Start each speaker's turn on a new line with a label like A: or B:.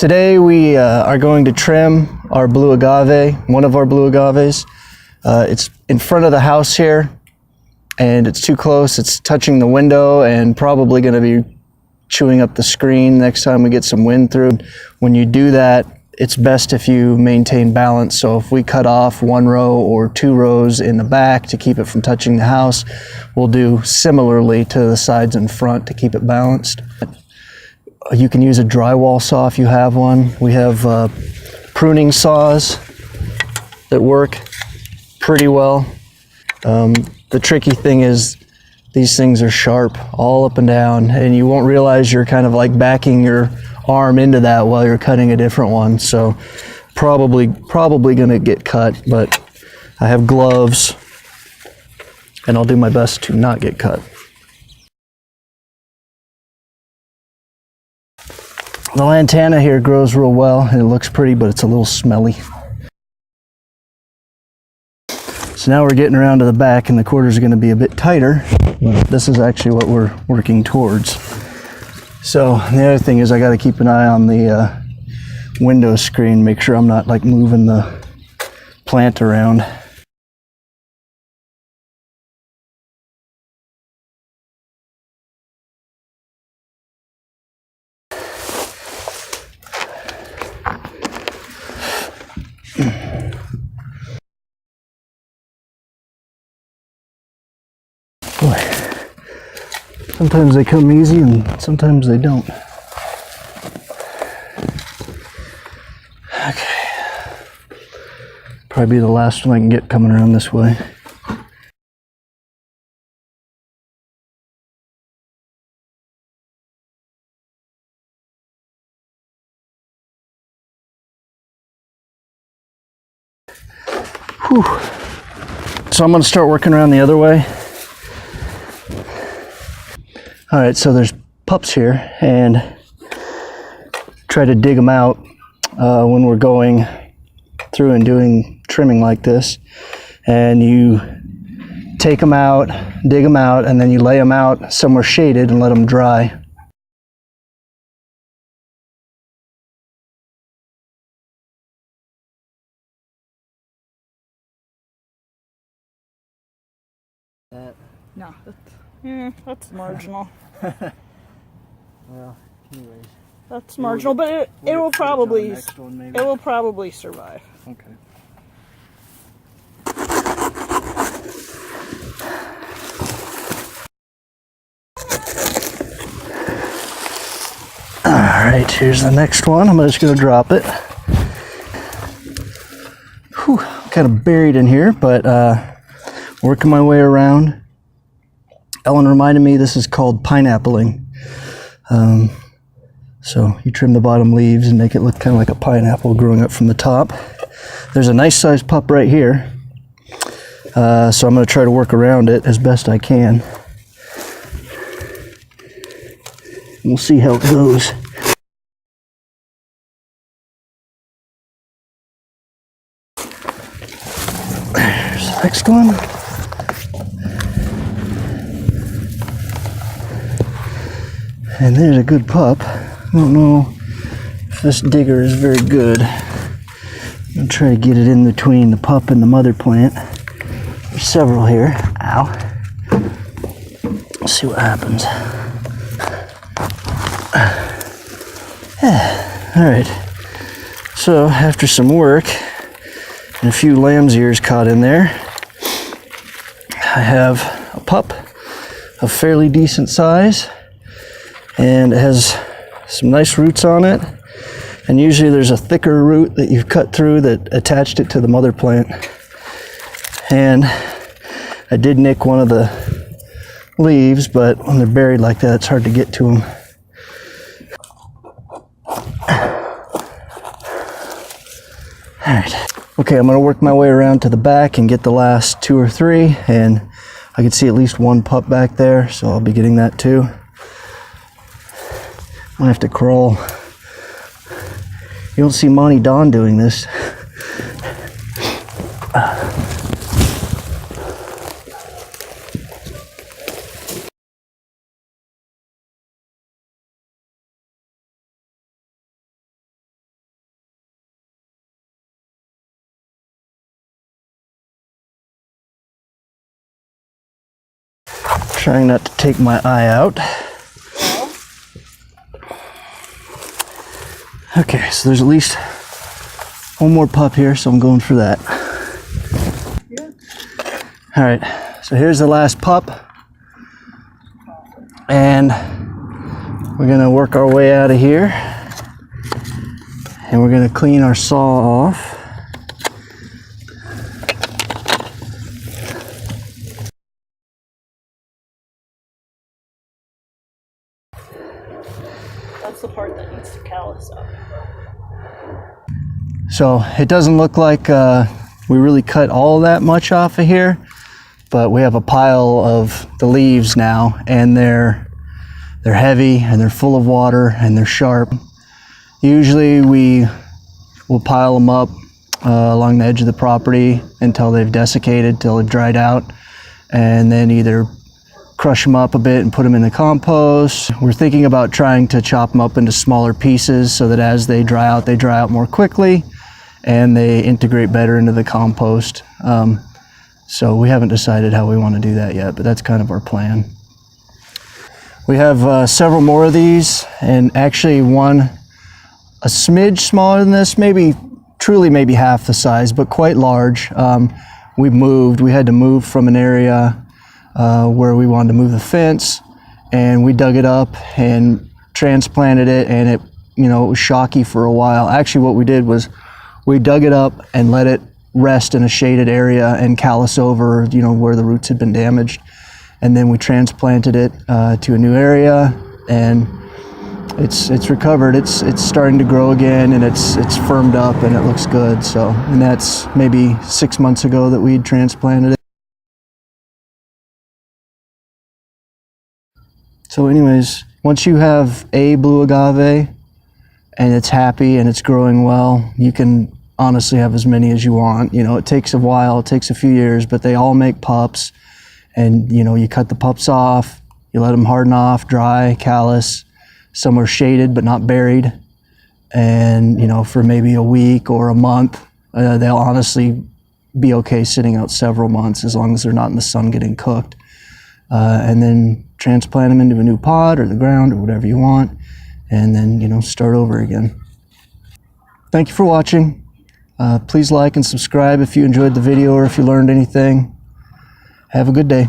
A: Today we are going to trim our blue agave, one of our blue agaves. It's in front of the house here and it's too close. It's touching the window and probably going to be chewing up the screen next time we get some wind through. When you do that, it's best if you maintain balance. So if we cut off one row or two rows in the back to keep it from touching the house, we'll do similarly to the sides and front to keep it balanced. You can use a drywall saw if you have one. We have pruning saws that work pretty well. The tricky thing is these things are sharp all up and down, and you won't realize you're kind of like backing your arm into that while you're cutting a different one. So probably gonna get cut, but I have gloves and I'll do my best to not get cut. The lantana here grows real well and it looks pretty, but it's a little smelly. So now we're getting around to the back and the quarters are going to be a bit tighter. This is actually what we're working towards. So the other thing is I got to keep an eye on the window screen, make sure I'm not like moving the plant around. Boy, sometimes they come easy and sometimes they don't. Okay, probably the last one I can get coming around this way. Whew. So I'm going to start working around the other way. All right, so there's pups here, and try to dig them out when we're going through and doing trimming like this. And you take them out, dig them out, and then you lay them out somewhere shaded and let them dry.
B: No, that's marginal.
A: Well, anyways.
B: That's marginal, but it will probably survive.
A: Okay. All right, here's the next one. I'm just going to drop it. Whew, kind of buried in here, but working my way around. Ellen reminded me this is called pineappling. So you trim the bottom leaves and make it look kind of like a pineapple growing up from the top. There's a nice sized pup right here. So I'm going to try to work around it as best I can. We'll see how it goes. There's the next one. And there's a good pup. I don't know if this digger is very good. I'll try to get it in between the pup and the mother plant. There's several here. Ow. Let's see what happens. Alright. So after some work and a few lamb's ears caught in there, I have a pup of fairly decent size. And it has some nice roots on it, and usually there's a thicker root that you've cut through that attached it to the mother plant. And I did nick one of the leaves, but when they're buried like that, it's hard to get to them. Alright, okay, I'm going to work my way around to the back and get the last two or three, and I can see at least one pup back there, so I'll be getting that too. I have to crawl. You don't see Monty Don doing this. Trying not to take my eye out. Okay, so there's at least one more pup here, so I'm going for that. All right, so here's the last pup. And we're gonna work our way out of here. And we're gonna clean our saw off.
B: That's the part that needs to callus up.
A: So it doesn't look like we really cut all that much off of here, but we have a pile of the leaves now, and they're heavy and they're full of water and they're sharp. Usually we will pile them up along the edge of the property until they've desiccated, till they've dried out, and then either crush them up a bit and put them in the compost. We're thinking about trying to chop them up into smaller pieces so that as they dry out more quickly and they integrate better into the compost. So we haven't decided how we want to do that yet, but that's kind of our plan. We have several more of these, and actually one a smidge smaller than this, truly maybe half the size, but quite large. We had to move from an area where we wanted to move the fence, and we dug it up and transplanted it, and it was shocky for a while. Actually, what we did was we dug it up and let it rest in a shaded area and callus over, where the roots had been damaged. And then we transplanted it to a new area, and it's recovered. It's starting to grow again, and it's firmed up, and it looks good. So, and that's maybe 6 months ago that we transplanted it. So anyways, once you have a blue agave and it's happy and it's growing well, you can honestly have as many as you want. It takes a while, it takes a few years, but they all make pups. And you cut the pups off, you let them harden off, dry, callus. Some are shaded but not buried. And for maybe a week or a month, they'll honestly be okay sitting out several months as long as they're not in the sun getting cooked. And then transplant them into a new pot or the ground or whatever you want, and then start over again. Thank you for watching. Please like and subscribe if you enjoyed the video or if you learned anything. Have a good day.